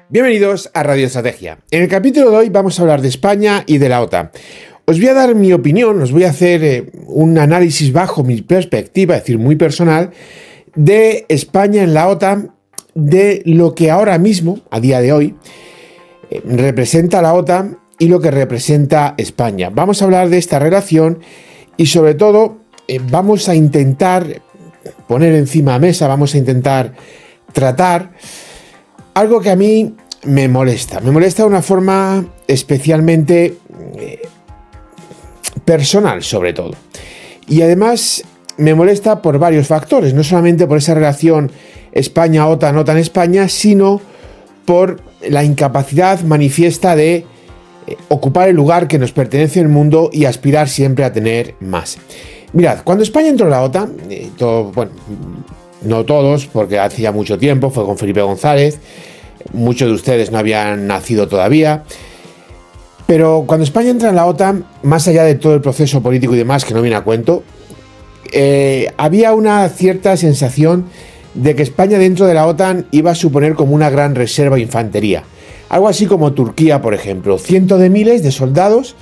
Bienvenidos a Radio Estrategia. En el capítulo de hoy vamos a hablar de España y de la OTAN. Os voy a dar mi opinión, os voy a hacer un análisis bajo mi perspectiva, es decir, muy personal, de España en la OTAN, de lo que ahora mismo, a día de hoy, representa la OTAN y lo que representa España. Vamos a hablar de esta relación y sobre todo vamos a intentar poner encima de la mesa, vamos a intentar tratar algo que a mí me molesta de una forma especialmente personal sobre todo. Y además me molesta por varios factores, no solamente por esa relación España-OTAN, OTAN-España, sino por la incapacidad manifiesta de ocupar el lugar que nos pertenece en el mundo y aspirar siempre a tener más. Mirad, cuando España entró en la OTAN, bueno, no todos, porque hace ya mucho tiempo, fue con Felipe González, muchos de ustedes no habían nacido todavía, pero cuando España entra en la OTAN, más allá de todo el proceso político y demás, que no viene a cuento, había una cierta sensación de que España dentro de la OTAN iba a suponer como una gran reserva de infantería. Algo así como Turquía, por ejemplo, cientos de miles de soldados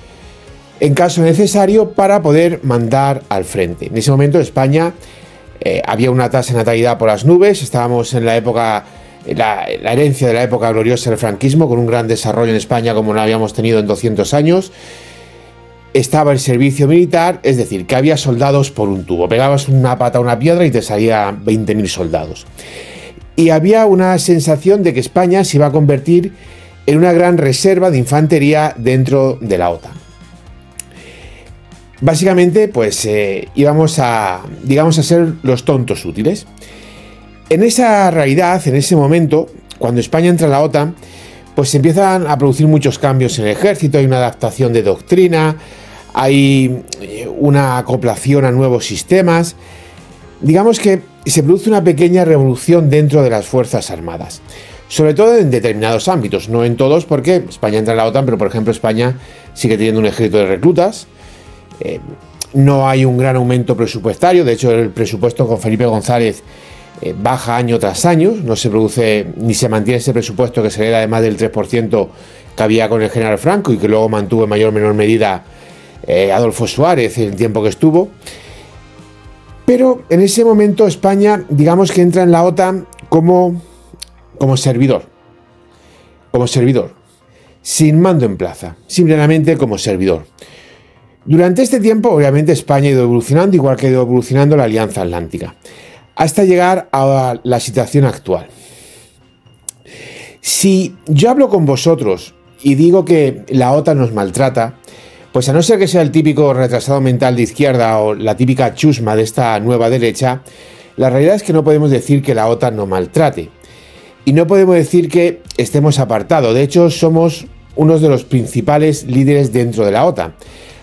en caso necesario para poder mandar al frente. En ese momento España había una tasa de natalidad por las nubes, estábamos en la época, la herencia de la época gloriosa del franquismo, con un gran desarrollo en España como no habíamos tenido en 200 años. Estaba el servicio militar, es decir, que había soldados por un tubo. Pegabas una pata a una piedra y te salían 20.000 soldados. Y había una sensación de que España se iba a convertir en una gran reserva de infantería dentro de la OTAN. Básicamente, pues íbamos a, digamos, a ser los tontos útiles. En esa realidad, en ese momento, cuando España entra en la OTAN, pues se empiezan a producir muchos cambios en el ejército, hay una adaptación de doctrina, hay una acoplación a nuevos sistemas. Digamos que se produce una pequeña revolución dentro de las Fuerzas Armadas, sobre todo en determinados ámbitos, no en todos, porque España entra en la OTAN, pero por ejemplo España sigue teniendo un ejército de reclutas. No hay un gran aumento presupuestario, de hecho el presupuesto con Felipe González baja año tras año, no se produce ni se mantiene ese presupuesto que se hereda de más del 3% que había con el general Franco y que luego mantuvo en mayor o menor medida Adolfo Suárez en el tiempo que estuvo. Pero en ese momento España, digamos que entra en la OTAN como servidor, sin mando en plaza, simplemente como servidor. Durante este tiempo, obviamente, España ha ido evolucionando, igual que ha ido evolucionando la Alianza Atlántica, hasta llegar a la situación actual. Si yo hablo con vosotros y digo que la OTAN nos maltrata, pues a no ser que sea el típico retrasado mental de izquierda o la típica chusma de esta nueva derecha, la realidad es que no podemos decir que la OTAN nos maltrate. Y no podemos decir que estemos apartados. De hecho, somos uno de los principales líderes dentro de la OTAN.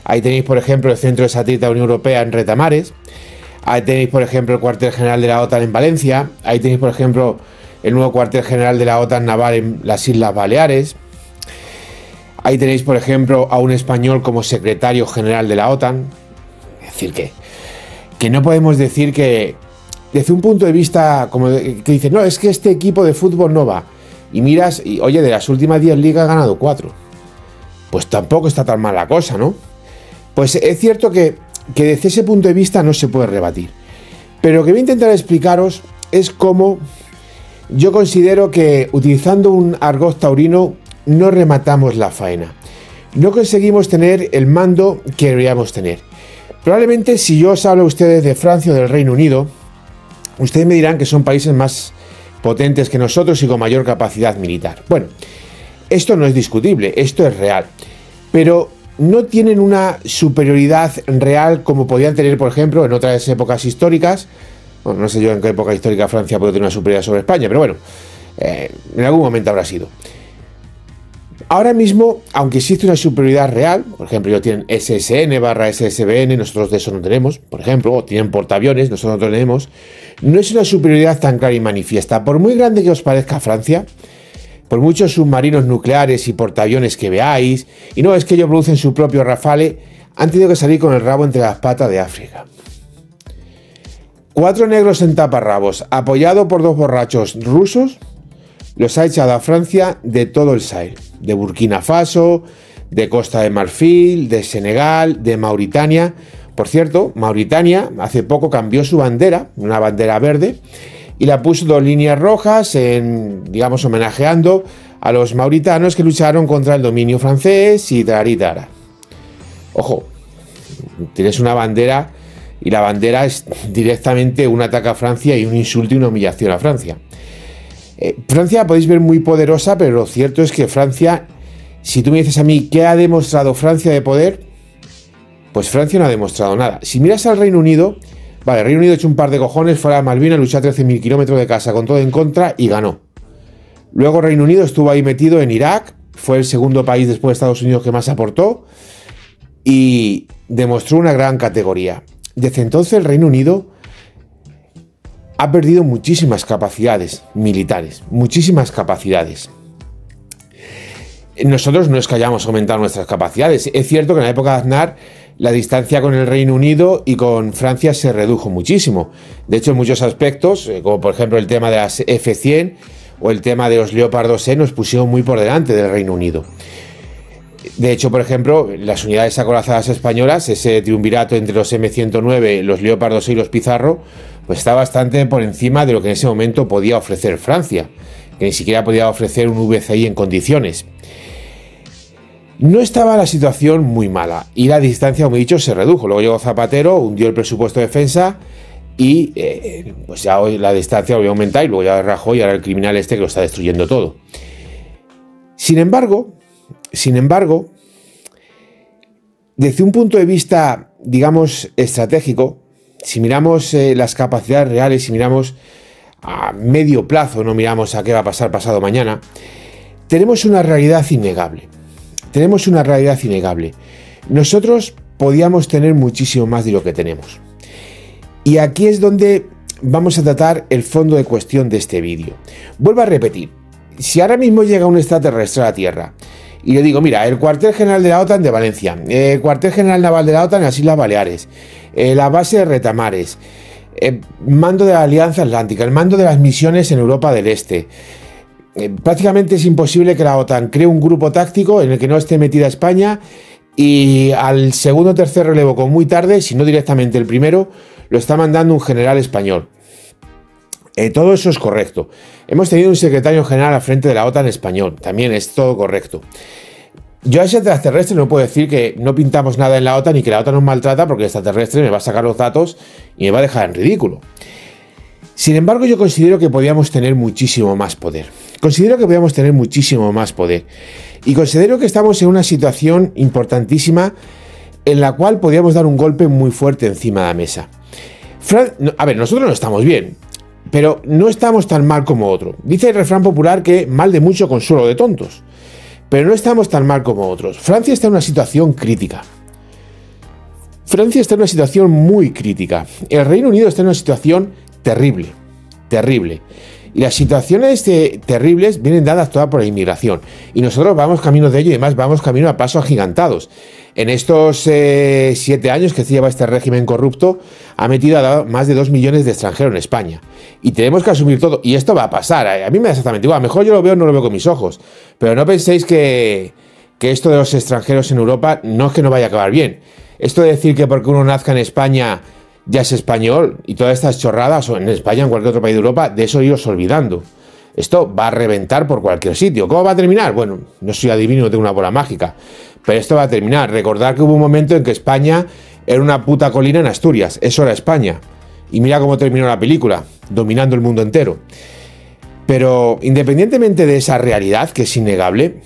Ahí tenéis, por ejemplo, el centro de satélite de la Unión Europea en Retamares. Ahí tenéis, por ejemplo, el cuartel general de la OTAN en Valencia. Ahí tenéis, por ejemplo, el nuevo cuartel general de la OTAN naval en las Islas Baleares. Ahí tenéis, por ejemplo, a un español como secretario general de la OTAN. Es decir, que no podemos decir que, desde un punto de vista como que dices, no, es que este equipo de fútbol no va. Y miras, y oye, de las últimas 10 ligas ha ganado 4. Pues tampoco está tan mal la cosa, ¿no? Pues es cierto que desde ese punto de vista no se puede rebatir. Pero lo que voy a intentar explicaros es cómo yo considero que utilizando un argot taurino no rematamos la faena. No conseguimos tener el mando que deberíamos tener. Probablemente si yo os hablo a ustedes de Francia o del Reino Unido, ustedes me dirán que son países más potentes que nosotros y con mayor capacidad militar. Bueno, esto no es discutible, esto es real. Pero no tienen una superioridad real como podían tener, por ejemplo, en otras épocas históricas. Bueno, no sé yo en qué época histórica Francia puede tener una superioridad sobre España, pero bueno, en algún momento habrá sido. Ahora mismo, aunque existe una superioridad real, por ejemplo, ellos tienen SSN/SSBN, nosotros de eso no tenemos, por ejemplo, o tienen portaaviones, nosotros no tenemos, no es una superioridad tan clara y manifiesta. Por muy grande que os parezca Francia, por muchos submarinos nucleares y portaaviones que veáis, y no es que ellos producen su propio Rafale, han tenido que salir con el rabo entre las patas de África. 4 negros en taparrabos, apoyado por 2 borrachos rusos, los ha echado a Francia de todo el Sahel, de Burkina Faso, de Costa de Marfil, de Senegal, de Mauritania. Por cierto, Mauritania hace poco cambió su bandera, una bandera verde, y la puso 2 líneas rojas, digamos, homenajeando a los mauritanos que lucharon contra el dominio francés y taritara. Ojo, tienes una bandera y la bandera es directamente un ataque a Francia y un insulto y una humillación a Francia. Francia podéis ver muy poderosa, pero lo cierto es que Francia, si tú me dices a mí qué ha demostrado Francia de poder, pues Francia no ha demostrado nada. Si miras al Reino Unido, vale, el Reino Unido ha hecho un par de cojones, fuera de Malvinas, luchó a 13.000 kilómetros de casa con todo en contra y ganó. Luego Reino Unido estuvo ahí metido en Irak, fue el segundo país después de Estados Unidos que más aportó y demostró una gran categoría. Desde entonces el Reino Unido ha perdido muchísimas capacidades militares, muchísimas capacidades. Nosotros no es que hayamos aumentado nuestras capacidades. Es cierto que en la época de Aznar la distancia con el Reino Unido y con Francia se redujo muchísimo. De hecho, en muchos aspectos, como por ejemplo el tema de las F-100 o el tema de los Leopard 2E, nos pusieron muy por delante del Reino Unido. De hecho, por ejemplo, las unidades acorazadas españolas, ese triunvirato entre los M109, los Leopard 2E y los Pizarro, pues está bastante por encima de lo que en ese momento podía ofrecer Francia, que ni siquiera podía ofrecer un VCI en condiciones. No estaba la situación muy mala y la distancia, como he dicho, se redujo. Luego llegó Zapatero, hundió el presupuesto de defensa y pues ya hoy la distancia volvió a aumentar y luego ya Rajoy y ahora el criminal este que lo está destruyendo todo. Sin embargo, desde un punto de vista, digamos, estratégico, si miramos las capacidades reales, si miramos a medio plazo, no miramos a qué va a pasar pasado mañana, tenemos una realidad innegable. Tenemos una realidad innegable. Nosotros podíamos tener muchísimo más de lo que tenemos. Y aquí es donde vamos a tratar el fondo de cuestión de este vídeo. Vuelvo a repetir, si ahora mismo llega un extraterrestre a la Tierra y le digo, mira, el cuartel general de la OTAN de Valencia, el cuartel general naval de la OTAN en las Islas Baleares, la base de Retamares, mando de la Alianza Atlántica, el mando de las misiones en Europa del Este. Prácticamente es imposible que la OTAN cree un grupo táctico en el que no esté metida España y al segundo o tercer relevo, como muy tarde, si no directamente el primero, lo está mandando un general español. Todo eso es correcto. Hemos tenido un secretario general al frente de la OTAN español, también es todo correcto. Yo a ese extraterrestre no puedo decir que no pintamos nada en la OTAN y que la OTAN nos maltrata porque el extraterrestre me va a sacar los datos y me va a dejar en ridículo. Sin embargo, yo considero que podíamos tener muchísimo más poder. Y considero que estamos en una situación importantísima en la cual podíamos dar un golpe muy fuerte encima de la mesa. A ver, nosotros no estamos bien, pero no estamos tan mal como otro. Dice el refrán popular que mal de mucho consuelo de tontos. Pero no estamos tan mal como otros. Francia está en una situación crítica. Francia está en una situación muy crítica. El Reino Unido está en una situación terrible. Y las situaciones terribles vienen dadas todas por la inmigración. Y nosotros vamos camino de ello y además vamos camino a pasos agigantados. En estos 7 años que se lleva este régimen corrupto, ha metido a más de 2 millones de extranjeros en España. Y tenemos que asumir todo. Y esto va a pasar. A mí me da exactamente igual. A lo mejor yo lo veo, no lo veo con mis ojos. Pero no penséis que esto de los extranjeros en Europa no es que no vaya a acabar bien. Esto de decir que porque uno nazca en España ya es español y todas estas chorradas, o en España o en cualquier otro país de Europa, de eso iros olvidando. Esto va a reventar por cualquier sitio. ¿Cómo va a terminar? Bueno, no soy adivino, no tengo una bola mágica, pero esto va a terminar. Recordad que hubo un momento en que España era una puta colina en Asturias. Eso era España. Y mira cómo terminó la película, dominando el mundo entero. Pero independientemente de esa realidad, que es innegable,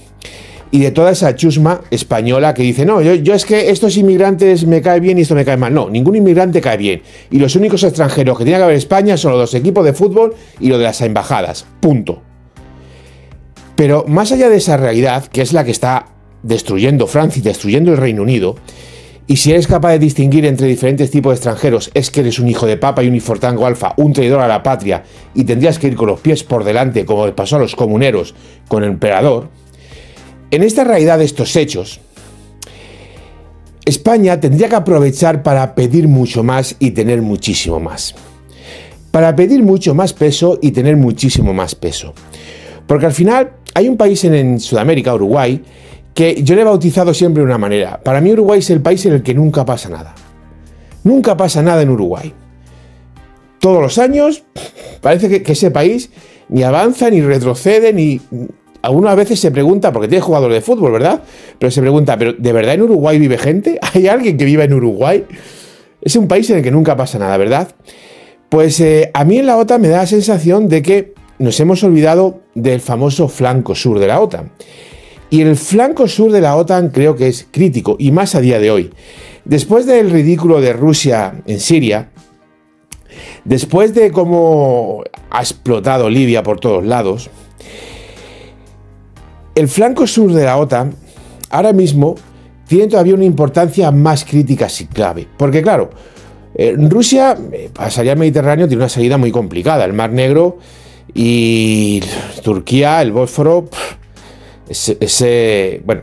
y de toda esa chusma española que dice, no, yo es que estos inmigrantes me cae bien y esto me cae mal. No, ningún inmigrante cae bien. Y los únicos extranjeros que tiene que haber en España son los equipos de fútbol y los de las embajadas. Punto. Pero más allá de esa realidad, que es la que está destruyendo Francia y destruyendo el Reino Unido, y si eres capaz de distinguir entre diferentes tipos de extranjeros, es que eres un hijo de papa y un Tango Alfa, un traidor a la patria, y tendrías que ir con los pies por delante, como le pasó a los comuneros con el emperador. En esta realidad de estos hechos, España tendría que aprovechar para pedir mucho más y tener muchísimo más. Para pedir mucho más peso y tener muchísimo más peso. Porque al final hay un país en Sudamérica, Uruguay, que yo le he bautizado siempre de una manera. Para mí Uruguay es el país en el que nunca pasa nada. Nunca pasa nada en Uruguay. Todos los años parece que ese país ni avanza, ni retrocede, ni... Algunas a veces se pregunta, porque tiene jugadores de fútbol, ¿verdad? Pero se pregunta, ¿pero de verdad en Uruguay vive gente? ¿Hay alguien que viva en Uruguay? Es un país en el que nunca pasa nada, ¿verdad? Pues a mí en la OTAN me da la sensación de que nos hemos olvidado del famoso flanco sur de la OTAN. Y el flanco sur de la OTAN creo que es crítico, y más a día de hoy. Después del ridículo de Rusia en Siria, después de cómo ha explotado Libia por todos lados, el flanco sur de la OTAN ahora mismo tiene todavía una importancia más crítica si clave. Porque claro, Rusia pasaría al Mediterráneo, tiene una salida muy complicada. El Mar Negro y Turquía, el Bósforo, bueno,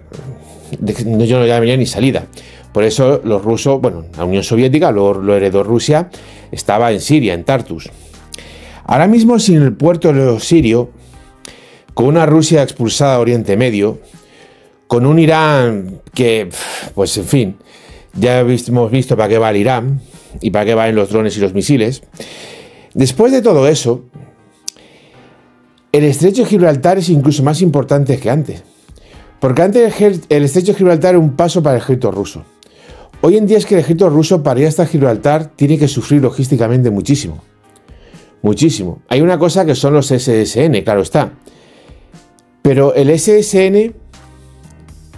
yo no llamaría ni salida. Por eso los rusos, bueno, la Unión Soviética lo heredó Rusia, estaba en Siria, en Tartus. Ahora mismo sin el puerto sirio, con una Rusia expulsada a Oriente Medio, con un Irán que, pues en fin, ya hemos visto para qué va el Irán y para qué van los drones y los misiles. Después de todo eso, el estrecho de Gibraltar es incluso más importante que antes. Porque antes el estrecho de Gibraltar era un paso para el ejército ruso. Hoy en día es que el ejército ruso para ir hasta Gibraltar tiene que sufrir logísticamente muchísimo. Muchísimo. Hay una cosa que son los SSN, claro está. Pero el SSN,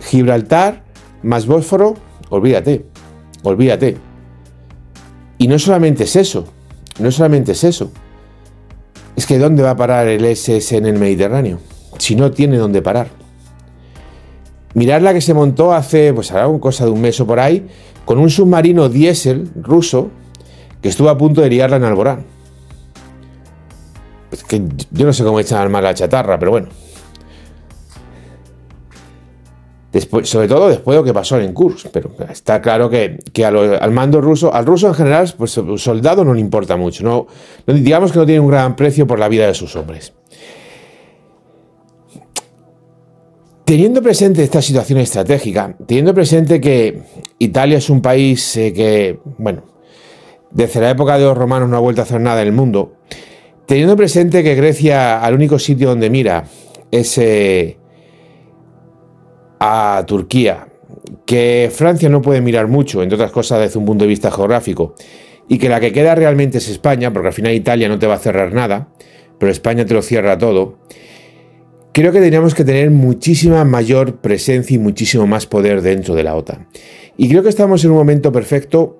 Gibraltar, más Bósforo, olvídate, olvídate. Y no solamente es eso, no solamente es eso. Es que ¿dónde va a parar el SSN en el Mediterráneo? Si no tiene dónde parar. Mirad la que se montó hace, pues ahora cosa de un mes o por ahí, con un submarino diésel ruso que estuvo a punto de liarla en Alborán. Es que yo no sé cómo echan al mar la chatarra, pero bueno. Después, sobre todo después de lo que pasó en Kursk, pero está claro que al mando ruso, al ruso en general, pues soldado no le importa mucho, no, digamos que no tiene un gran precio por la vida de sus hombres. Teniendo presente esta situación estratégica, teniendo presente que Italia es un país que, bueno, desde la época de los romanos no ha vuelto a hacer nada en el mundo, teniendo presente que Grecia, al único sitio donde mira es a Turquía, que Francia no puede mirar mucho, entre otras cosas desde un punto de vista geográfico, y que la que queda realmente es España, porque al final Italia no te va a cerrar nada, pero España te lo cierra todo. Creo que tenemos que tener muchísima mayor presencia y muchísimo más poder dentro de la OTAN. Y creo que estamos en un momento perfecto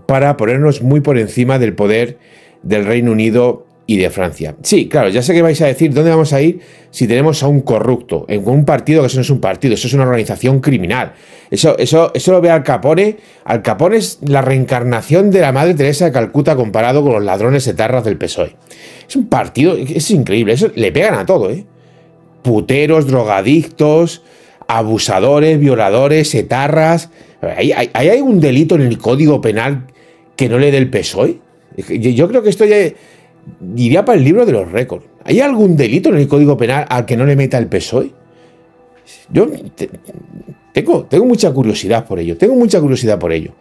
para ponernos muy por encima del poder del Reino Unido y de Francia. Sí, claro, ya sé que vais a decir dónde vamos a ir si tenemos a un corrupto, en un partido que eso no es un partido, eso es una organización criminal. Eso lo ve Al Capone. Al Capone es la reencarnación de la Madre Teresa de Calcuta comparado con los ladrones etarras del PSOE. Es un partido, es increíble, eso le pegan a todo, ¿eh? Puteros, drogadictos, abusadores, violadores, etarras. ¿Hay un delito en el Código Penal que no le dé el PSOE? Yo creo que esto ya iría para el libro de los récords. ¿Hay algún delito en el Código Penal al que no le meta el PSOE? Yo tengo mucha curiosidad por ello. Tengo mucha curiosidad por ello.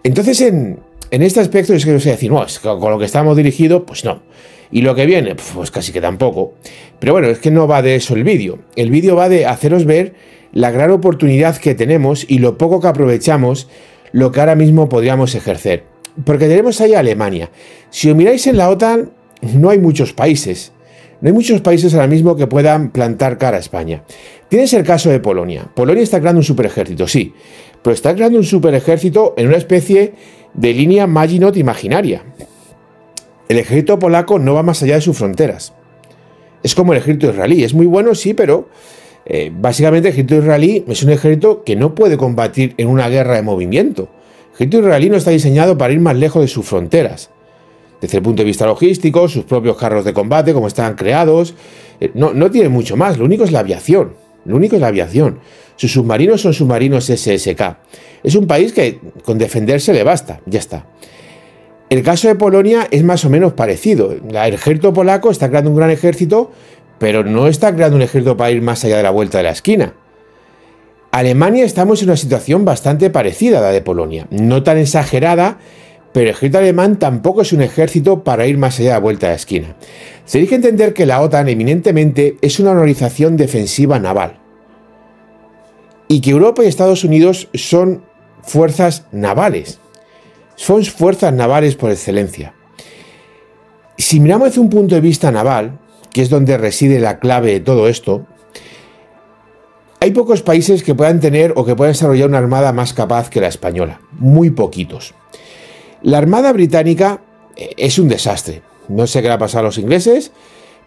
Entonces, en este aspecto, es que os voy a decir, no, es que con lo que estamos dirigidos, pues no. Y lo que viene, pues casi que tampoco. Pero bueno, es que no va de eso el vídeo. El vídeo va de haceros ver la gran oportunidad que tenemos y lo poco que aprovechamos, lo que ahora mismo podríamos ejercer. Porque tenemos ahí a Alemania. Si os miráis en la OTAN, no hay muchos países. No hay muchos países ahora mismo que puedan plantar cara a España. Tienes el caso de Polonia. Polonia está creando un superejército, sí. Pero está creando un superejército en una especie de línea Maginot imaginaria. El ejército polaco no va más allá de sus fronteras. Es como el ejército israelí. Es muy bueno, sí, pero básicamente el ejército israelí es un ejército que no puede combatir en una guerra de movimiento. El ejército israelí no está diseñado para ir más lejos de sus fronteras. Desde el punto de vista logístico, sus propios carros de combate, como están creados, no tiene mucho más. Lo único es la aviación. Lo único es la aviación. Sus submarinos son submarinos SSK. Es un país que con defenderse le basta. Ya está. El caso de Polonia es más o menos parecido. El ejército polaco está creando un gran ejército, pero no está creando un ejército para ir más allá de la vuelta de la esquina. Alemania estamos en una situación bastante parecida a la de Polonia, no tan exagerada, pero el ejército alemán tampoco es un ejército para ir más allá de la vuelta de la esquina. Se tiene que entender que la OTAN eminentemente es una organización defensiva naval y que Europa y Estados Unidos son fuerzas navales, son fuerzas navales por excelencia. Si miramos desde un punto de vista naval, que es donde reside la clave de todo esto, hay pocos países que puedan tener o que puedan desarrollar una armada más capaz que la española, muy poquitos. La armada británica es un desastre. No sé qué le ha pasado a los ingleses,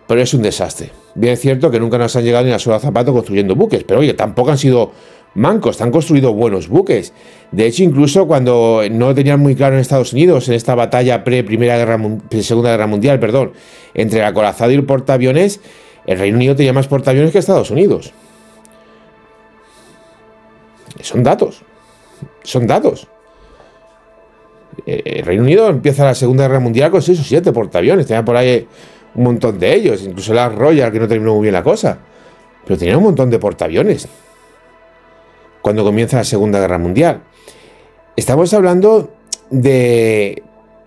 pero es un desastre. Bien es cierto que nunca nos han llegado ni a suela zapato construyendo buques, pero oye, tampoco han sido mancos, han construido buenos buques. De hecho, incluso cuando no lo tenían muy claro en Estados Unidos, en esta batalla Segunda Guerra Mundial, perdón, entre el acorazado y el portaaviones, el Reino Unido tenía más portaaviones que Estados Unidos. Son datos. Son datos. El Reino Unido empieza la Segunda Guerra Mundial con 6 o 7 portaaviones. Tenía por ahí un montón de ellos. Incluso la Royal, que no terminó muy bien la cosa. Pero tenía un montón de portaaviones cuando comienza la Segunda Guerra Mundial. Estamos hablando de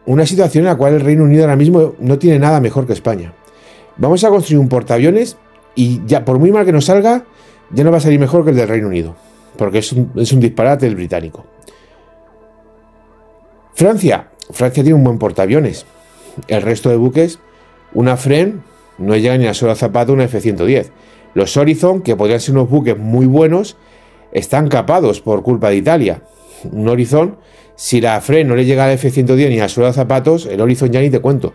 una situación en la cual el Reino Unido ahora mismo no tiene nada mejor que España. Vamos a construir un portaaviones y ya, por muy mal que nos salga, ya no va a salir mejor que el del Reino Unido, porque es un disparate el británico. Francia tiene un buen portaaviones. El resto de buques, una Fren, no llega ni a suela zapato una F-110. Los Horizon, que podrían ser unos buques muy buenos, están capados por culpa de Italia. Un Horizon, si la Fren no le llega a la F-110 ni a suela zapatos, el Horizon ya ni te cuento.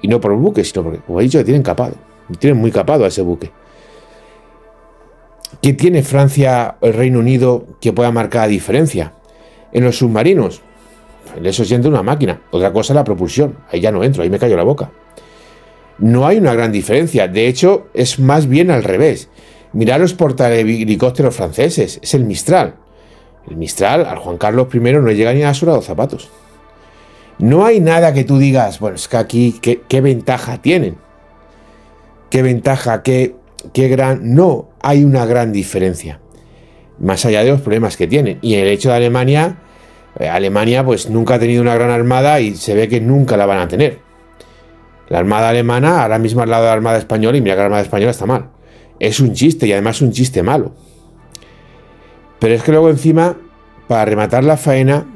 Y no por el buque, sino porque, como he dicho, tienen capado. Tienen muy capado a ese buque. ¿Qué tiene Francia o el Reino Unido que pueda marcar la diferencia? En los submarinos, eso siente una máquina. Otra cosa es la propulsión. Ahí ya no entro, ahí me callo la boca. No hay una gran diferencia. De hecho, es más bien al revés. Mirad los portahelicópteros franceses. Es el Mistral. El Mistral, al Juan Carlos I no le llega ni a la suela de los zapatos. No hay nada que tú digas, bueno, es que aquí, ¿qué ventaja tienen? ¿Qué ventaja? ¿Qué gran...? No hay una gran diferencia. Más allá de los problemas que tienen. Y el hecho de Alemania... Alemania pues nunca ha tenido una gran armada y se ve que nunca la van a tener. La armada alemana ahora mismo al lado de la armada española, y mira que la armada española está mal. Es un chiste y además un chiste malo. Pero es que luego encima, para rematar la faena,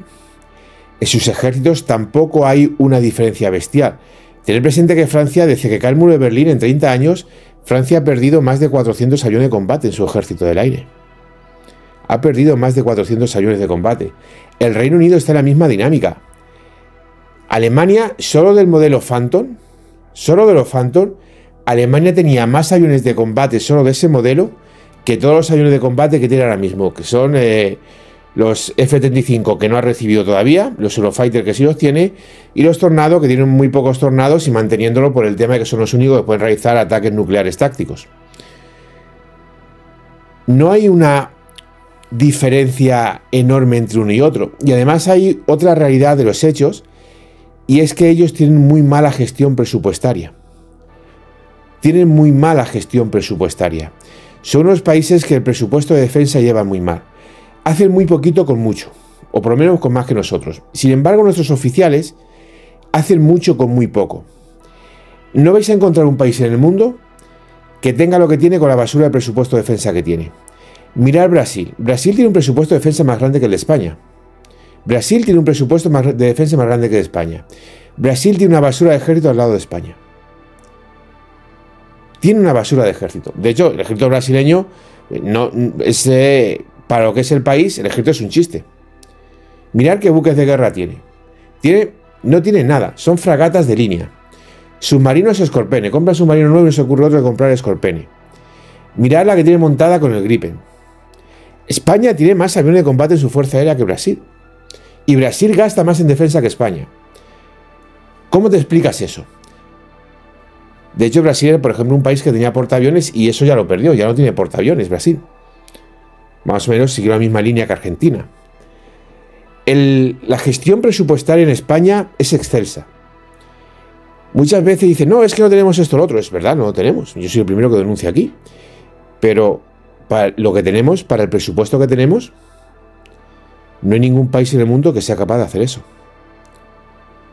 en sus ejércitos tampoco hay una diferencia bestial. Tener presente que Francia, desde que cae el muro de Berlín en 30 años, Francia ha perdido más de 400 aviones de combate en su ejército del aire. Ha perdido más de 400 aviones de combate. El Reino Unido está en la misma dinámica. Alemania, solo del modelo Phantom, Alemania tenía más aviones de combate solo de ese modelo que todos los aviones de combate que tiene ahora mismo, que son los F-35 que no ha recibido todavía, los Eurofighter que sí los tiene, y los Tornado que tienen muy pocos Tornados y manteniéndolo por el tema de que son los únicos que pueden realizar ataques nucleares tácticos. No hay una diferencia enorme entre uno y otro. Y además hay otra realidad de los hechos, y es que ellos tienen muy mala gestión presupuestaria. Tienen muy mala gestión presupuestaria. Son unos países que el presupuesto de defensa lleva muy mal. Hacen muy poquito con mucho, o por lo menos con más que nosotros. Sin embargo, nuestros oficiales hacen mucho con muy poco. No vais a encontrar un país en el mundo que tenga lo que tiene con la basura del presupuesto de defensa que tiene. Mirad Brasil. Brasil tiene un presupuesto de defensa más grande que el de España. Brasil tiene un presupuesto de defensa más grande que el de España. Brasil tiene una basura de ejército al lado de España. Tiene una basura de ejército. De hecho, el ejército brasileño, para lo que es el país, el ejército es un chiste. Mirad qué buques de guerra tiene. No tiene nada. Son fragatas de línea. Submarinos Scorpene. Compra submarino nuevo y no se ocurre otro que comprar Scorpene. Mirad la que tiene montada con el Gripen. España tiene más aviones de combate en su fuerza aérea que Brasil. Y Brasil gasta más en defensa que España. ¿Cómo te explicas eso? De hecho, Brasil era, por ejemplo, un país que tenía portaaviones y eso ya lo perdió. Ya no tiene portaaviones, Brasil. Más o menos siguió la misma línea que Argentina. La gestión presupuestaria en España es excelsa. Muchas veces dicen, no, es que no tenemos esto o lo otro. Es verdad, no lo tenemos. Yo soy el primero que denuncia aquí. Pero para lo que tenemos, para el presupuesto que tenemos, no hay ningún país en el mundo que sea capaz de hacer eso.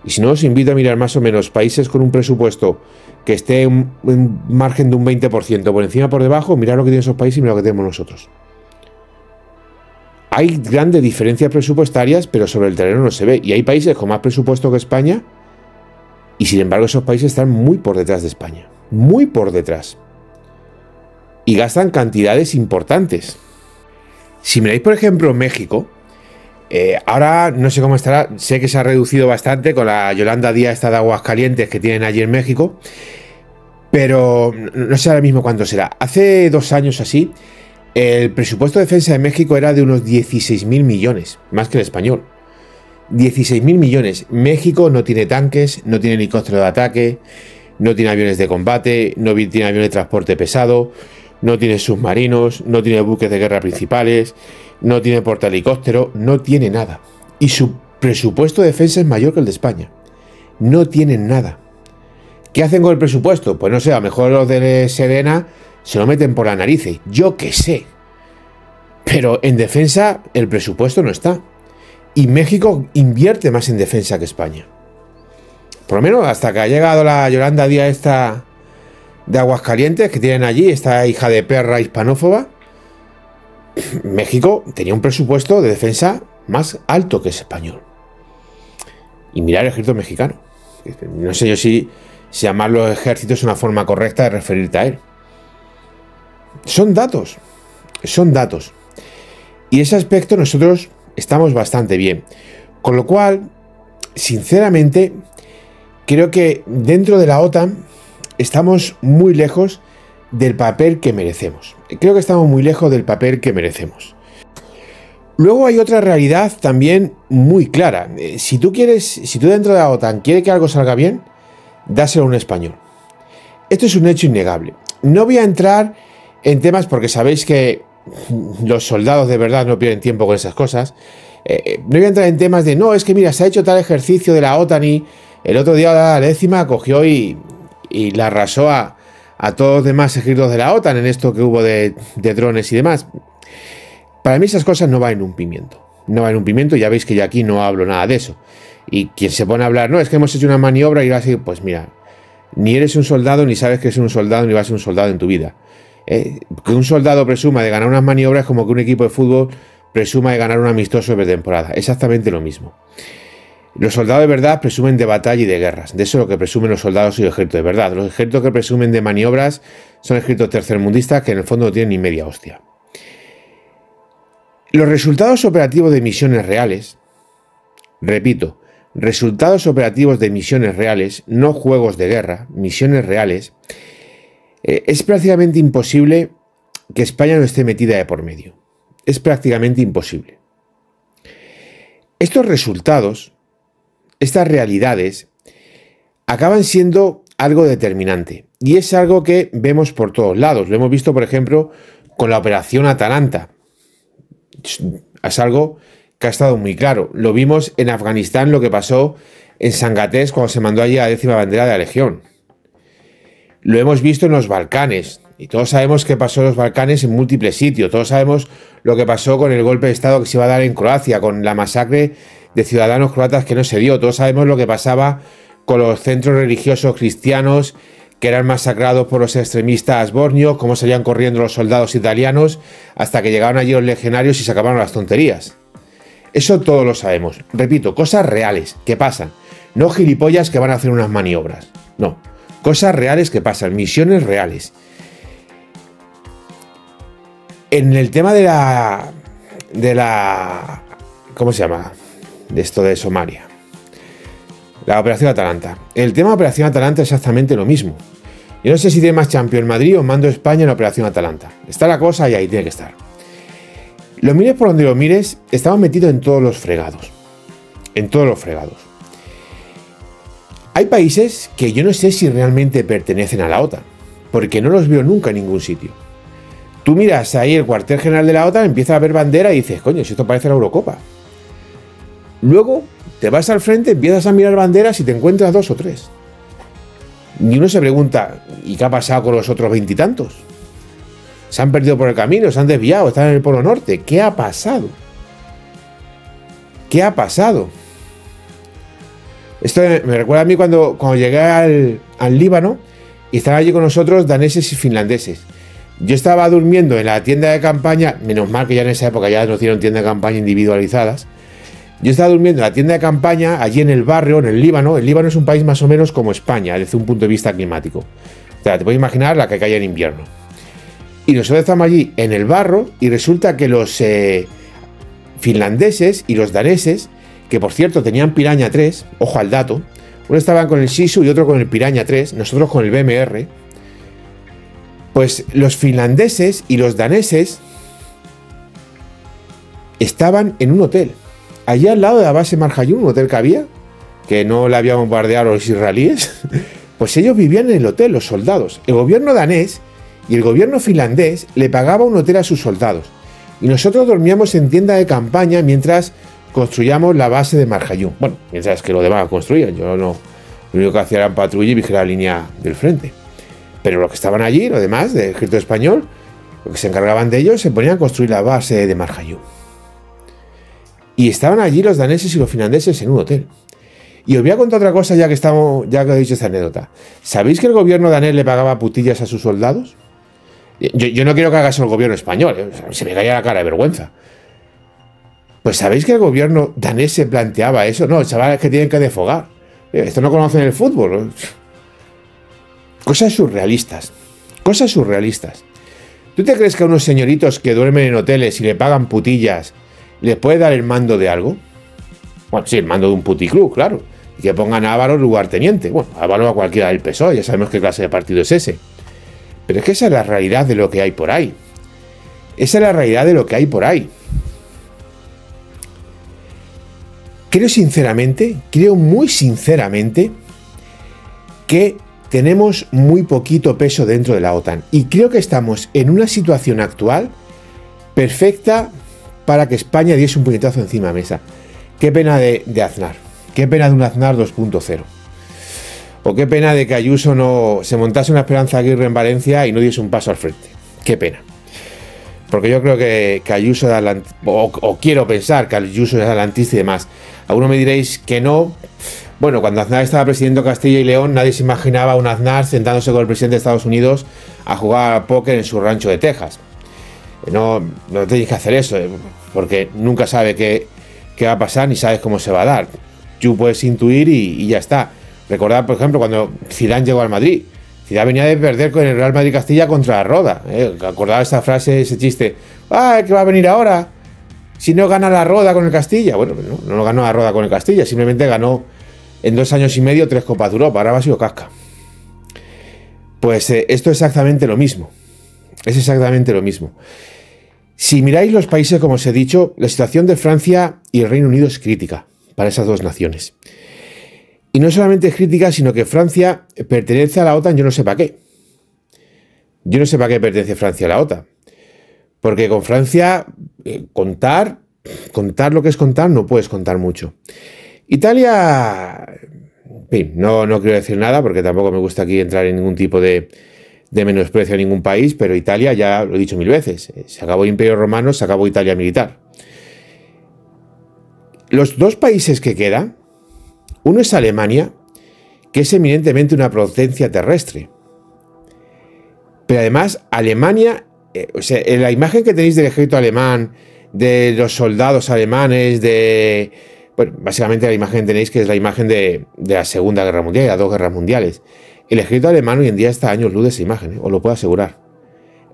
Y si no, os invito a mirar más o menos países con un presupuesto que esté en un margen de un 20% por encima o por debajo, mirad lo que tienen esos países y mirad lo que tenemos nosotros. Hay grandes diferencias presupuestarias, pero sobre el terreno no se ve. Y hay países con más presupuesto que España, y sin embargo esos países están muy por detrás de España. Muy por detrás. Y gastan cantidades importantes. Si miráis, por ejemplo, México, ahora no sé cómo estará, sé que se ha reducido bastante con la Yolanda Díaz esta de Aguascalientes que tienen allí en México, pero no sé ahora mismo cuánto será. Hace 2 años así, el presupuesto de defensa de México era de unos 16.000 millones, más que el español. 16.000 millones. México no tiene tanques, no tiene helicóptero de ataque, no tiene aviones de combate, no tiene aviones de transporte pesado, no tiene submarinos, no tiene buques de guerra principales, no tiene portahelicóptero, no tiene nada. Y su presupuesto de defensa es mayor que el de España. No tienen nada. ¿Qué hacen con el presupuesto? Pues no sé, a lo mejor los de Sedena se lo meten por la nariz. Yo qué sé. Pero en defensa el presupuesto no está. Y México invierte más en defensa que España. Por lo menos hasta que ha llegado la Yolanda Díaz esta de Aguascalientes que tienen allí, esta hija de perra hispanófoba. México tenía un presupuesto de defensa más alto que ese español. Y mirar el ejército mexicano. No sé yo si llamarlo ejército es una forma correcta de referirte a él. Son datos. Son datos. Y ese aspecto nosotros estamos bastante bien. Con lo cual, sinceramente, creo que dentro de la OTAN estamos muy lejos del papel que merecemos. Creo que estamos muy lejos del papel que merecemos. Luego hay otra realidad también muy clara. Si tú dentro de la OTAN quieres que algo salga bien, dáselo a un español. Esto es un hecho innegable. No voy a entrar en temas porque sabéis que los soldados de verdad no pierden tiempo con esas cosas. No voy a entrar en temas de, no, es que mira, se ha hecho tal ejercicio de la OTAN y el otro día la 10ª cogió y la arrasó a todos los demás ejércitos de la OTAN en esto que hubo de drones y demás. Para mí esas cosas no van en un pimiento. No van en un pimiento, ya veis que yo aquí no hablo nada de eso. Y quien se pone a hablar, no, es que hemos hecho una maniobra y va a ser, pues mira, ni eres un soldado, ni sabes que eres un soldado, ni vas a ser un soldado en tu vida. Que un soldado presuma de ganar unas maniobras como que un equipo de fútbol presuma de ganar un amistoso de pretemporada. Exactamente lo mismo. Los soldados de verdad presumen de batalla y de guerras. De eso es lo que presumen los soldados y los ejércitos de verdad. Los ejércitos que presumen de maniobras son ejércitos tercermundistas que en el fondo no tienen ni media hostia. Los resultados operativos de misiones reales, repito, resultados operativos de misiones reales, no juegos de guerra, misiones reales, es prácticamente imposible que España no esté metida de por medio. Es prácticamente imposible. Estos resultados, estas realidades, acaban siendo algo determinante. Y es algo que vemos por todos lados. Lo hemos visto, por ejemplo, con la Operación Atalanta. Es algo que ha estado muy claro. Lo vimos en Afganistán, lo que pasó en Sangatés cuando se mandó allí a la 10ª bandera de la Legión. Lo hemos visto en los Balcanes. Y todos sabemos qué pasó en los Balcanes en múltiples sitios. Todos sabemos lo que pasó con el golpe de Estado que se iba a dar en Croacia, con la masacre de ciudadanos croatas que no se dio. Todos sabemos lo que pasaba con los centros religiosos cristianos que eran masacrados por los extremistas bosnios, cómo salían corriendo los soldados italianos hasta que llegaron allí los legionarios y se acabaron las tonterías. Eso todos lo sabemos. Repito, cosas reales que pasan. No gilipollas que van a hacer unas maniobras. No, cosas reales que pasan, misiones reales. En el tema de la ¿cómo se llama? De esto de Somalia. La Operación Atalanta. El tema de Operación Atalanta es exactamente lo mismo. Yo no sé si tiene más Champions Madrid o mando España en la Operación Atalanta. Está la cosa y ahí tiene que estar. Lo mires por donde lo mires, estamos metidos en todos los fregados. En todos los fregados. Hay países que yo no sé si realmente pertenecen a la OTAN, porque no los veo nunca en ningún sitio. Tú miras ahí el cuartel general de la OTAN, empiezas a ver bandera y dices, coño, si esto parece la Eurocopa. Luego te vas al frente, empiezas a mirar banderas y te encuentras 2 o 3. Y uno se pregunta, ¿y qué ha pasado con los otros veintitantos? ¿Se han perdido por el camino? ¿Se han desviado? ¿Están en el Polo Norte? ¿Qué ha pasado? ¿Qué ha pasado? Esto me recuerda a mí cuando llegué al Líbano y estaban allí con nosotros daneses y finlandeses. Yo estaba durmiendo en la tienda de campaña, menos mal que ya en esa época ya nos dieron tiendas de campaña individualizadas. Yo estaba durmiendo en la tienda de campaña, allí en el barrio, en el Líbano. El Líbano es un país más o menos como España, desde un punto de vista climático. O sea, te puedes imaginar la que cae en invierno. Y nosotros estamos allí en el barro y resulta que los finlandeses y los daneses, que por cierto tenían Piraña 3, ojo al dato, uno estaban con el Sisu y otro con el Piraña 3, nosotros con el BMR, pues los finlandeses y los daneses estaban en un hotel. Allí al lado de la base Marjayun, un hotel que había, que no le habían bombardeado a los israelíes, pues ellos vivían en el hotel, los soldados. El gobierno danés y el gobierno finlandés le pagaba un hotel a sus soldados. Y nosotros dormíamos en tienda de campaña mientras construíamos la base de Marjayun. Bueno, mientras que los demás construían. Yo no. Lo único que hacía era patrulla y vigilar la línea del frente. Pero los que estaban allí, los demás, del ejército español, los que se encargaban de ellos, se ponían a construir la base de Marjayun. Y estaban allí los daneses y los finlandeses en un hotel. Y os voy a contar otra cosa ya que he dicho esta anécdota. ¿Sabéis que el gobierno danés le pagaba putillas a sus soldados? Yo no quiero que haga eso el gobierno español, se me caía la cara de vergüenza. Pues ¿sabéis que el gobierno danés se planteaba eso? No, chavales que tienen que defogar. Esto no conocen el fútbol. Cosas surrealistas. Cosas surrealistas. ¿Tú te crees que a unos señoritos que duermen en hoteles y le pagan putillas les puede dar el mando de algo? Bueno, sí, el mando de un puticlub, claro. Y que pongan a Ávaros lugarteniente. Bueno, Ávaros a cualquiera del PSOE, ya sabemos qué clase de partido es ese. Pero es que esa es la realidad de lo que hay por ahí. Esa es la realidad de lo que hay por ahí. Creo muy sinceramente, que tenemos muy poquito peso dentro de la OTAN. Y creo que estamos en una situación actual perfecta para que España diese un puñetazo encima de la mesa. Qué pena de Aznar. Qué pena de un Aznar 2.0. O qué pena de que Ayuso no se montase una Esperanza Aguirre en Valencia y no diese un paso al frente. Qué pena. Porque yo creo que Ayuso es o quiero pensar que Ayuso es adelantista y demás. Algunos me diréis que no. Bueno, cuando Aznar estaba presidente de Castilla y León, nadie se imaginaba a un Aznar sentándose con el presidente de Estados Unidos a jugar al póker en su rancho de Texas. No tenéis que hacer eso, porque nunca sabe qué va a pasar ni sabes cómo se va a dar. Tú puedes intuir y ya está. Recordad, por ejemplo, cuando Zidane llegó al Madrid. Zidane venía de perder con el Real Madrid Castilla contra la Roda. Acordad esa frase, ese chiste. ¡Ah, qué va a venir ahora! Si no gana la Roda con el Castilla. Bueno, no ganó la Roda con el Castilla, simplemente ganó en 2 años y medio 3 Copas de Europa. Ahora va a ser casca. Pues esto es exactamente lo mismo. Es exactamente lo mismo. Si miráis los países, como os he dicho, la situación de Francia y el Reino Unido es crítica para esas dos naciones. Y no solamente es crítica, sino que Francia pertenece a la OTAN, yo no sé para qué. Yo no sé para qué pertenece Francia a la OTAN. Porque con Francia, contar lo que es contar, no puedes contar mucho. Italia, en fin, no quiero decir nada, porque tampoco me gusta aquí entrar en ningún tipo de menosprecio a ningún país, pero Italia, ya lo he dicho 1000 veces, se acabó el Imperio Romano, se acabó Italia militar. Los dos países que quedan, uno es Alemania, que es eminentemente una potencia terrestre. Pero además, Alemania, o sea, en la imagen que tenéis del ejército alemán, de los soldados alemanes, bueno, básicamente la imagen que tenéis, que es la imagen de la Segunda Guerra Mundial y las 2 guerras mundiales. El ejército alemán hoy en día está a años luz de esa imagen, os lo puedo asegurar.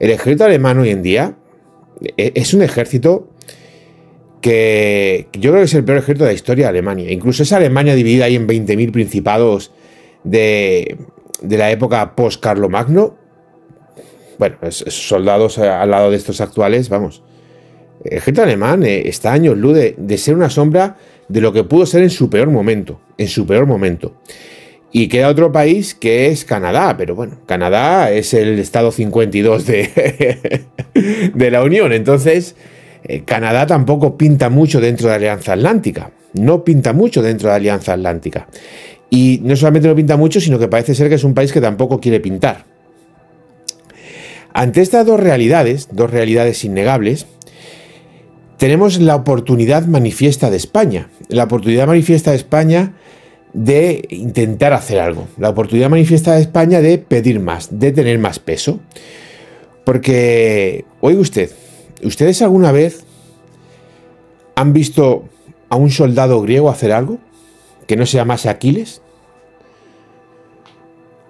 El ejército alemán hoy en día es un ejército que yo creo que es el peor ejército de la historia de Alemania. Incluso esa Alemania dividida ahí en 20.000 principados de la época post-Carlomagno. Bueno, soldados al lado de estos actuales, vamos. El ejército alemán está a años luz de ser una sombra de lo que pudo ser en su peor momento. En su peor momento. Y queda otro país que es Canadá, pero bueno, Canadá es el estado 52 de la Unión. Entonces, Canadá tampoco pinta mucho dentro de la Alianza Atlántica. No pinta mucho dentro de la Alianza Atlántica. Y no solamente no pinta mucho, sino que parece ser que es un país que tampoco quiere pintar. Ante estas dos realidades innegables, tenemos la oportunidad manifiesta de España. La oportunidad manifiesta de España de intentar hacer algo. La oportunidad manifiesta de España de pedir más, de tener más peso. Porque, oiga usted, ¿ustedes alguna vez han visto a un soldado griego hacer algo que no se llamase Aquiles?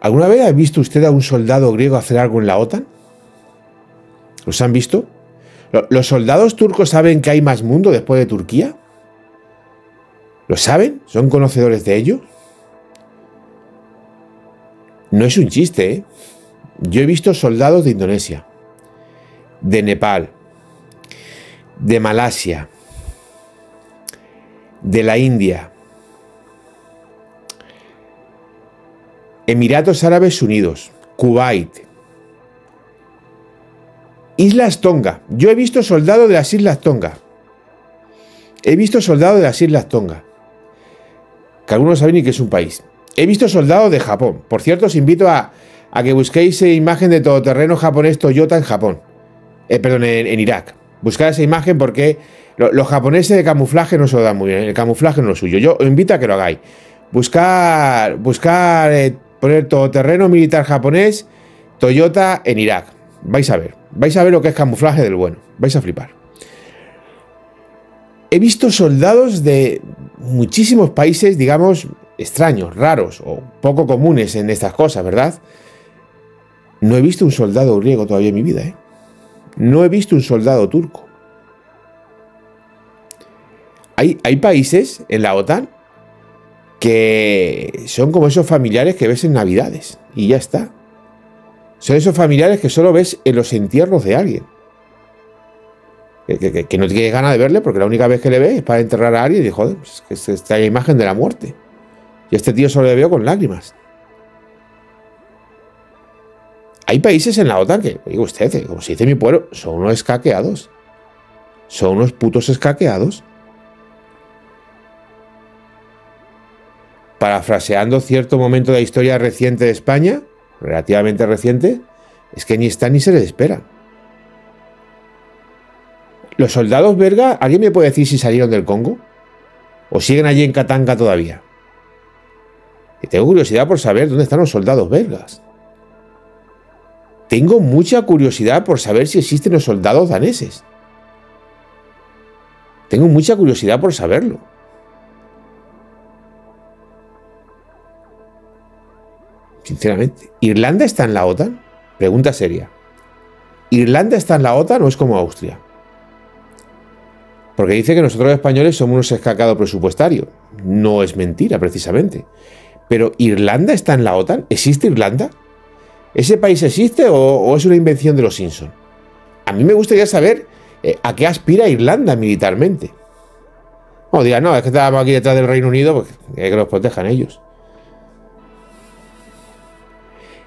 ¿Alguna vez ha visto usted a un soldado griego hacer algo en la OTAN? ¿Los han visto? ¿Los soldados turcos saben que hay más mundo después de Turquía? ¿Lo saben? ¿Son conocedores de ello? No es un chiste, ¿eh? Yo he visto soldados de Indonesia, de Nepal, de Malasia, de la India, Emiratos Árabes Unidos, Kuwait, Islas Tonga. Yo he visto soldados de las Islas Tonga. He visto soldados de las Islas Tonga, que algunos no saben ni que es un país. He visto soldados de Japón. Por cierto, os invito a que busquéis imagen de todoterreno japonés Toyota en Japón. En Irak. Buscad esa imagen porque los japoneses de camuflaje no se lo dan muy bien. El camuflaje no es lo suyo. Yo os invito a que lo hagáis. Buscar poner todoterreno militar japonés Toyota en Irak. Vais a ver lo que es camuflaje del bueno. Vais a flipar. He visto soldados de muchísimos países, digamos, extraños, raros o poco comunes en estas cosas, ¿verdad? No he visto un soldado griego todavía en mi vida, ¿eh? No he visto un soldado turco. Hay países en la OTAN que son como esos familiares que ves en Navidades y ya está. Son esos familiares que solo ves en los entierros de alguien. Que no tienes ganas de verle porque la única vez que le ves es para enterrar a alguien y joder, pues es que está la imagen de la muerte. Y a este tío solo le veo con lágrimas. Hay países en la OTAN que, digo usted, como se dice en mi pueblo, son unos escaqueados. Son unos putos escaqueados. Parafraseando cierto momento de la historia reciente de España, relativamente reciente, es que ni están ni se les esperan. ¿Los soldados belga, alguien me puede decir si salieron del Congo? ¿O siguen allí en Katanga todavía? Y tengo curiosidad por saber dónde están los soldados belgas. Tengo mucha curiosidad por saber si existen los soldados daneses. Tengo mucha curiosidad por saberlo. Sinceramente. ¿Irlanda está en la OTAN? Pregunta seria. ¿Irlanda está en la OTAN o es como Austria? Porque dice que nosotros los españoles somos unos escacados presupuestarios. No es mentira, precisamente. Pero ¿Irlanda está en la OTAN? ¿Existe Irlanda? ¿Ese país existe o es una invención de los Simpsons? A mí me gustaría saber a qué aspira Irlanda militarmente. No digan, no, es que estábamos aquí detrás del Reino Unido, pues que los protejan ellos.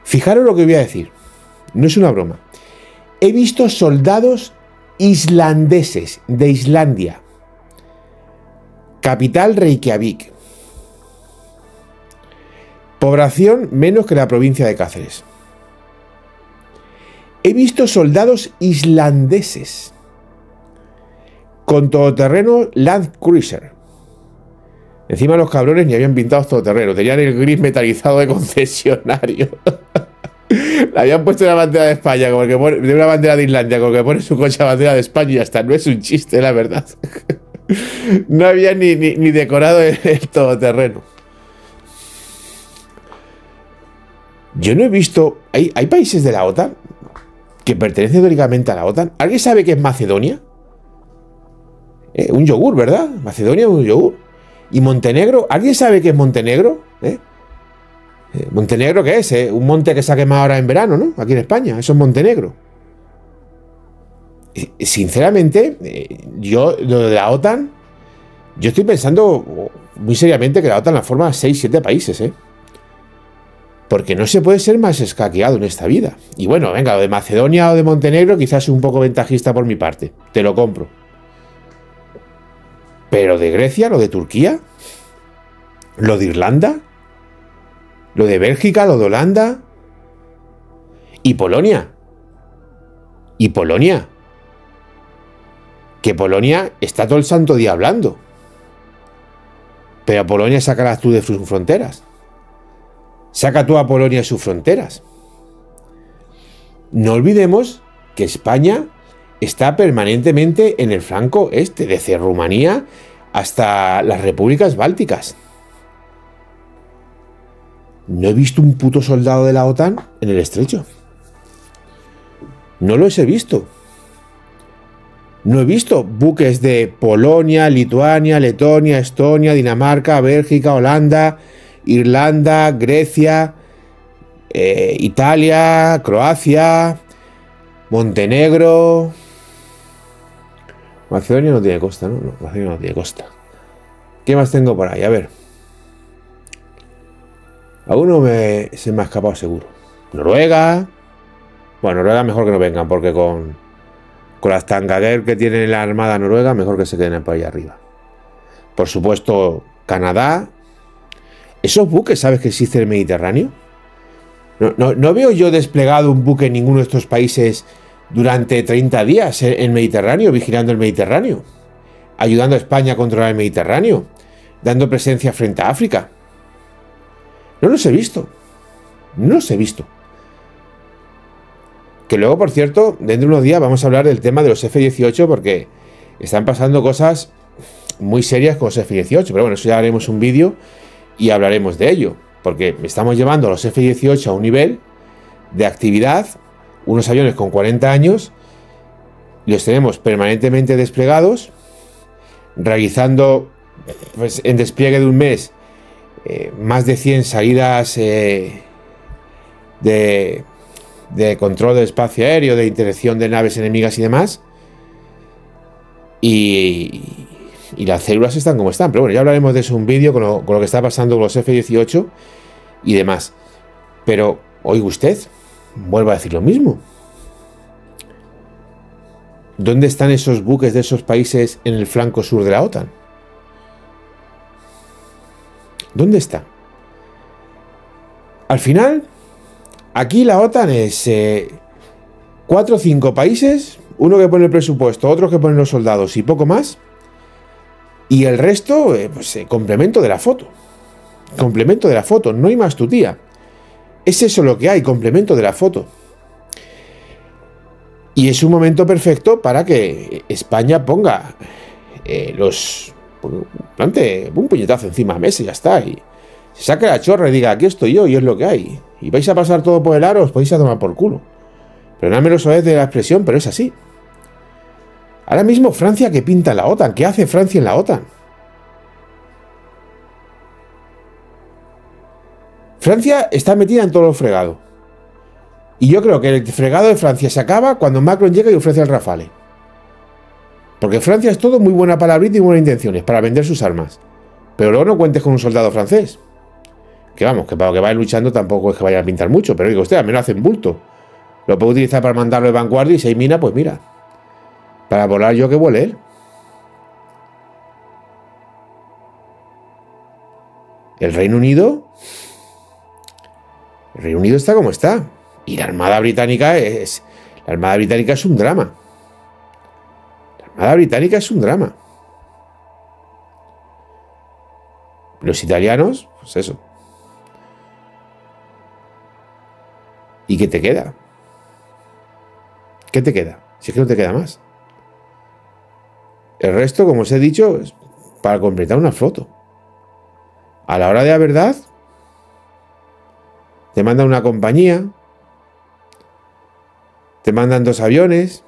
Fijaros lo que voy a decir. No es una broma. He visto soldados islandeses de Islandia. Capital Reykjavik. Población menos que la provincia de Cáceres. He visto soldados islandeses con todoterreno Land Cruiser. Encima los cabrones ni habían pintado todoterreno, tenían el gris metalizado de concesionario. Le habían puesto una bandera de España, como el que pone, de una bandera de Islandia, como el que pone su coche a bandera de España y ya está. No es un chiste, la verdad. No había ni decorado el todoterreno. Yo no he visto... ¿Hay países de la OTAN que pertenecen teóricamente a la OTAN? ¿Alguien sabe qué es Macedonia? Un yogur, ¿verdad? Macedonia es un yogur. ¿Y Montenegro? ¿Alguien sabe qué es Montenegro? ¿Montenegro qué es? Un monte que se ha quemado ahora en verano, ¿no? Aquí en España. Eso es Montenegro. Sinceramente, yo, lo de la OTAN, yo estoy pensando muy seriamente que la OTAN la forma 6-7 países, ¿eh? Porque no se puede ser más escaqueado en esta vida. Y bueno, venga, lo de Macedonia o de Montenegro quizás es un poco ventajista por mi parte. Te lo compro. Pero de Grecia, lo de Turquía, lo de Irlanda, lo de Bélgica, lo de Holanda y Polonia. Y Polonia. Que Polonia está todo el santo día hablando. Pero a Polonia sacarás tú de sus fronteras. Saca tú a Polonia de sus fronteras. No olvidemos que España está permanentemente en el flanco este, desde Rumanía hasta las repúblicas bálticas. No he visto un puto soldado de la OTAN en el estrecho. No los he visto. No he visto buques de Polonia, Lituania, Letonia, Estonia, Dinamarca, Bélgica, Holanda, Irlanda, Grecia, Italia, Croacia, Montenegro. Macedonia no tiene costa, ¿no? No, Macedonia no tiene costa. ¿Qué más tengo por ahí? A ver. Alguno se me ha escapado seguro. Noruega. Bueno, Noruega mejor que no vengan, porque con las Tangager que tiene la Armada Noruega, mejor que se queden por ahí arriba. Por supuesto, Canadá. ¿Esos buques sabes que existe en el Mediterráneo? No veo yo desplegado un buque en ninguno de estos países durante 30 días en el Mediterráneo, vigilando el Mediterráneo, ayudando a España a controlar el Mediterráneo, dando presencia frente a África. No los he visto. No los he visto. Que luego, por cierto, dentro de unos días vamos a hablar del tema de los F-18 porque están pasando cosas muy serias con los F-18. Pero bueno, eso ya haremos un vídeo y hablaremos de ello. Porque estamos llevando a los F-18 a un nivel de actividad, unos aviones con 40 años, los tenemos permanentemente desplegados, realizando pues, en despliegue de un mes más de 100 salidas de control del espacio aéreo, de interacción de naves enemigas y demás. Y las células están como están. Pero bueno, ya hablaremos de eso en un vídeo con lo que está pasando con los F-18 y demás. Pero, oiga usted, vuelvo a decir lo mismo. ¿Dónde están esos buques de esos países en el flanco sur de la OTAN? ¿Dónde están? Al final, aquí la OTAN es 4 o 5 países, uno que pone el presupuesto, otro que pone los soldados y poco más. Y el resto, pues complemento de la foto. Complemento de la foto, no hay más tu tía. Es eso lo que hay, complemento de la foto. Y es un momento perfecto para que España ponga plante un puñetazo encima de la mesa y ya está. Y se saque la chorra y diga, aquí estoy yo y es lo que hay. Y vais a pasar todo por el aro, os podéis a tomar por culo. Perdóname lo sabéis de la expresión, pero es así. Ahora mismo Francia, ¿qué pinta en la OTAN? ¿Qué hace Francia en la OTAN? Francia está metida en todo lo fregado. Y yo creo que el fregado de Francia se acaba cuando Macron llega y ofrece el Rafale. Porque Francia es todo muy buena palabrita y buenas intenciones para vender sus armas. Pero luego no cuentes con un soldado francés. Que vamos, que para lo que vaya luchando tampoco es que vaya a pintar mucho. Pero digo usted, al menos hacen bulto. Lo puedo utilizar para mandarlo de vanguardia y si hay mina, pues mira. Para volar yo que vuele él. El Reino Unido... El Reino Unido está como está. Y la Armada Británica es... La Armada Británica es un drama. La Armada Británica es un drama. Los italianos, pues eso. ¿Y qué te queda? ¿Qué te queda? Si es que no te queda más. El resto, como os he dicho, es para completar una foto. A la hora de la verdad, te mandan una compañía, te mandan 2 aviones,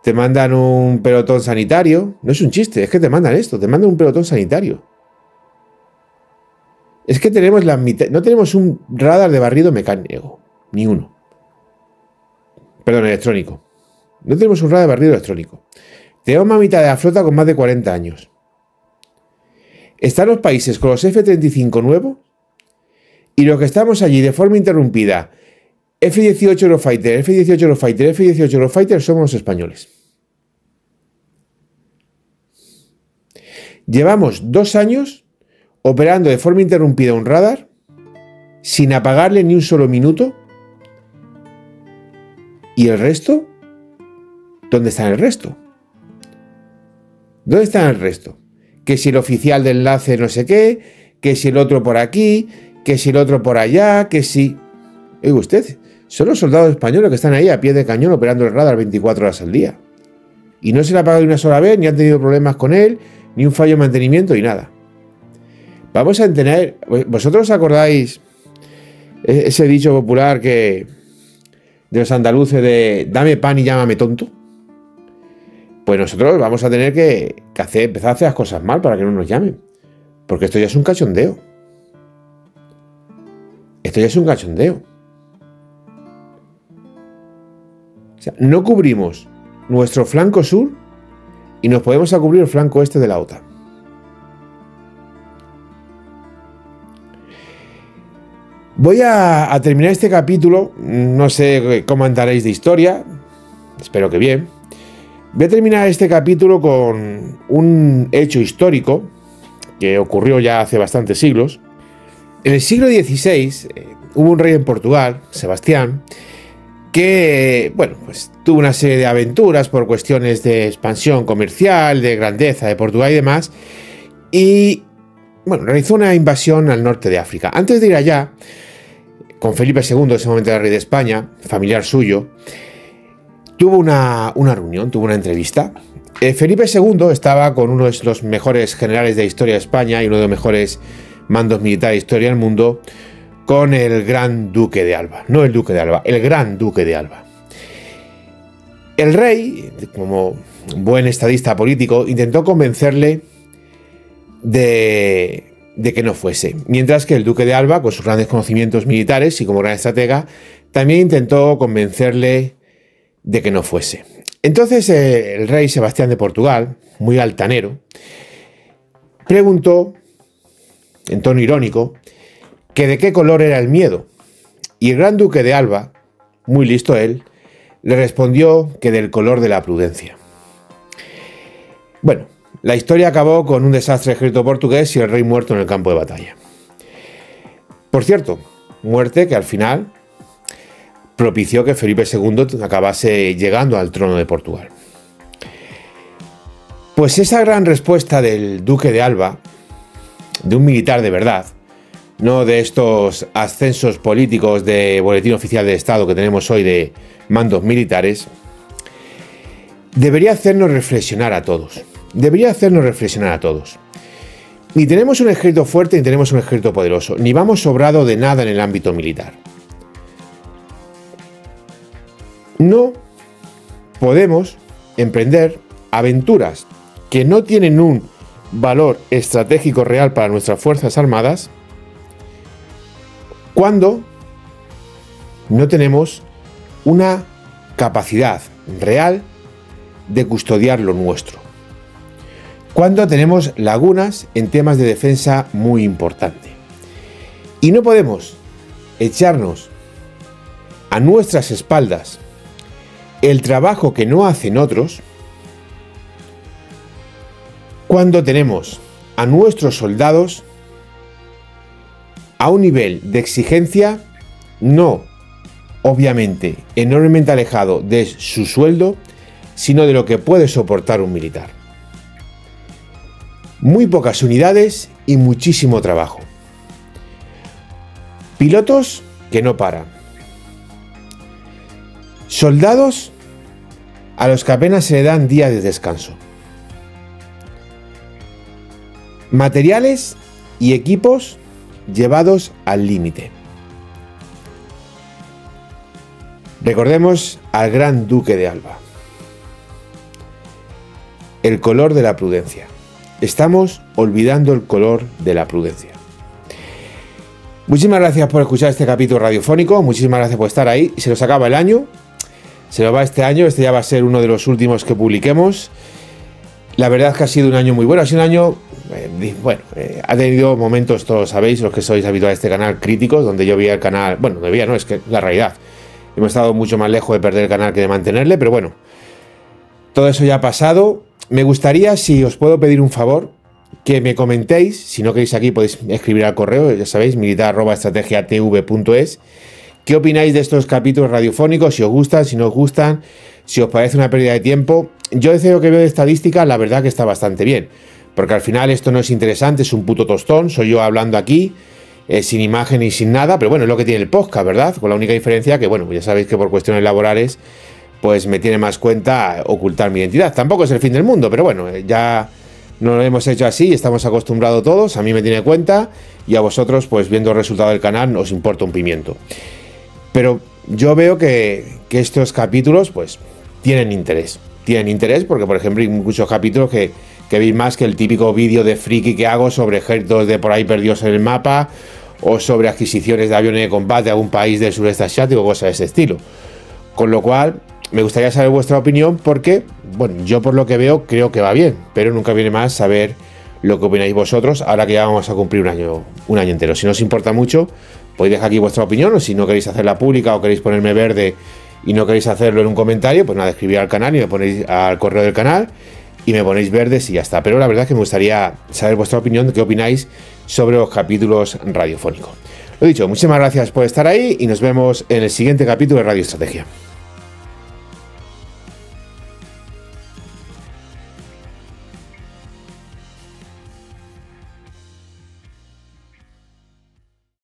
te mandan un pelotón sanitario. No es un chiste, es que te mandan esto, te mandan un pelotón sanitario. Es que tenemos no tenemos un radar de barrido mecánico, ni uno. Perdón, electrónico. No tenemos un radar de barrido electrónico. Tenemos más mitad de la flota con más de 40 años. Están los países con los F-35 nuevos y los que estamos allí de forma interrumpida, F-18 Eurofighter, F-18 Eurofighter, F-18 Eurofighter, somos los españoles. Llevamos 2 años operando de forma interrumpida un radar sin apagarle ni un solo minuto. ¿Y el resto? ¿Dónde está el resto? ¿Dónde está el resto? Que si el oficial de enlace no sé qué, que si el otro por aquí, que si el otro por allá, que si... Oiga usted, son los soldados españoles que están ahí a pie de cañón operando el radar 24 horas al día. Y no se le ha apagado ni una sola vez, ni han tenido problemas con él, ni un fallo de mantenimiento, y nada. Vamos a entender... ¿Vosotros os acordáis ese dicho popular de los andaluces de dame pan y llámame tonto? Pues nosotros vamos a tener que empezar a hacer las cosas mal para que no nos llamen. Porque esto ya es un cachondeo. Esto ya es un cachondeo. O sea, no cubrimos nuestro flanco sur y nos podemos a cubrir el flanco este de la OTAN. Voy a terminar este capítulo, no sé cómo andaréis de historia, espero que bien. Voy a terminar este capítulo con un hecho histórico que ocurrió ya hace bastantes siglos. En el siglo XVI hubo un rey en Portugal, Sebastián, que, bueno, pues tuvo una serie de aventuras por cuestiones de expansión comercial, de grandeza de Portugal y demás, y, bueno, realizó una invasión al norte de África. Antes de ir allá, con Felipe II, en ese momento era rey de España, familiar suyo, tuvo una reunión, tuvo una entrevista. Felipe II estaba con uno de los mejores generales de la historia de España y uno de los mejores mandos militares de la historia del mundo, con el gran duque de Alba. No el duque de Alba, el gran duque de Alba. El rey, como buen estadista político, intentó convencerle de que no fuese. Mientras que el duque de Alba, con sus grandes conocimientos militares y como gran estratega, también intentó convencerle de que no fuese. Entonces el rey Sebastián de Portugal, muy altanero, preguntó, en tono irónico, que de qué color era el miedo. Y el gran duque de Alba, muy listo él, le respondió que del color de la prudencia. Bueno, la historia acabó con un desastre ejército portugués y el rey muerto en el campo de batalla. Por cierto, muerte que al final propició que Felipe II acabase llegando al trono de Portugal. Pues esa gran respuesta del duque de Alba, de un militar de verdad, no de estos ascensos políticos de boletín oficial de Estado que tenemos hoy de mandos militares, debería hacernos reflexionar a todos. Debería hacernos reflexionar a todos. Ni tenemos un ejército fuerte ni tenemos un ejército poderoso, ni vamos sobrado de nada en el ámbito militar. No podemos emprender aventuras que no tienen un valor estratégico real para nuestras Fuerzas Armadas cuando no tenemos una capacidad real de custodiar lo nuestro. Cuando tenemos lagunas en temas de defensa muy importante. Y no podemos echarnos a nuestras espaldas el trabajo que no hacen otros cuando tenemos a nuestros soldados a un nivel de exigencia no, obviamente, enormemente alejado de su sueldo, sino de lo que puede soportar un militar. Muy pocas unidades y muchísimo trabajo. Pilotos que no paran. Soldados a los que apenas se le dan días de descanso. Materiales y equipos llevados al límite. Recordemos al gran duque de Alba. El color de la prudencia. Estamos olvidando el color de la prudencia. Muchísimas gracias por escuchar este capítulo radiofónico. Muchísimas gracias por estar ahí. Se nos acaba el año. Se nos va este año. Este ya va a ser uno de los últimos que publiquemos. La verdad es que ha sido un año muy bueno. Ha sido un año, ha tenido momentos, todos sabéis, los que sois habituales de este canal, críticos, donde yo veía el canal, bueno, no veía, no, es que la realidad. Hemos estado mucho más lejos de perder el canal que de mantenerle, pero bueno, todo eso ya ha pasado. Me gustaría, si os puedo pedir un favor, que me comentéis, si no queréis aquí podéis escribir al correo, ya sabéis, militar@estrategiatv.es. ¿Qué opináis de estos capítulos radiofónicos? Si os gustan, si no os gustan, si os parece una pérdida de tiempo. Yo desde lo que veo de estadística, la verdad que está bastante bien, porque al final esto no es interesante, es un puto tostón, soy yo hablando aquí, sin imagen y sin nada, pero bueno, es lo que tiene el podcast, ¿verdad? Con la única diferencia que, bueno, ya sabéis que por cuestiones laborales, pues me tiene más cuenta ocultar mi identidad. Tampoco es el fin del mundo, pero bueno, ya no lo hemos hecho así, estamos acostumbrados todos, a mí me tiene cuenta y a vosotros, pues viendo el resultado del canal, os importa un pimiento. Pero yo veo que estos capítulos, pues, tienen interés. Tienen interés porque, por ejemplo, hay muchos capítulos que veis más que el típico vídeo de friki que hago sobre ejércitos de por ahí perdidos en el mapa o sobre adquisiciones de aviones de combate de algún país del sureste asiático, cosas de ese estilo. Con lo cual, me gustaría saber vuestra opinión porque, bueno, yo por lo que veo creo que va bien, pero nunca viene más saber lo que opináis vosotros ahora que ya vamos a cumplir un año entero. Si no os importa mucho, podéis dejar aquí vuestra opinión, o si no queréis hacerla pública o queréis ponerme verde y no queréis hacerlo en un comentario, pues nada, escribid al canal y me ponéis al correo del canal y me ponéis verdes y ya está. Pero la verdad es que me gustaría saber vuestra opinión, qué opináis sobre los capítulos radiofónicos. Lo dicho, muchísimas gracias por estar ahí y nos vemos en el siguiente capítulo de Radio Estrategia.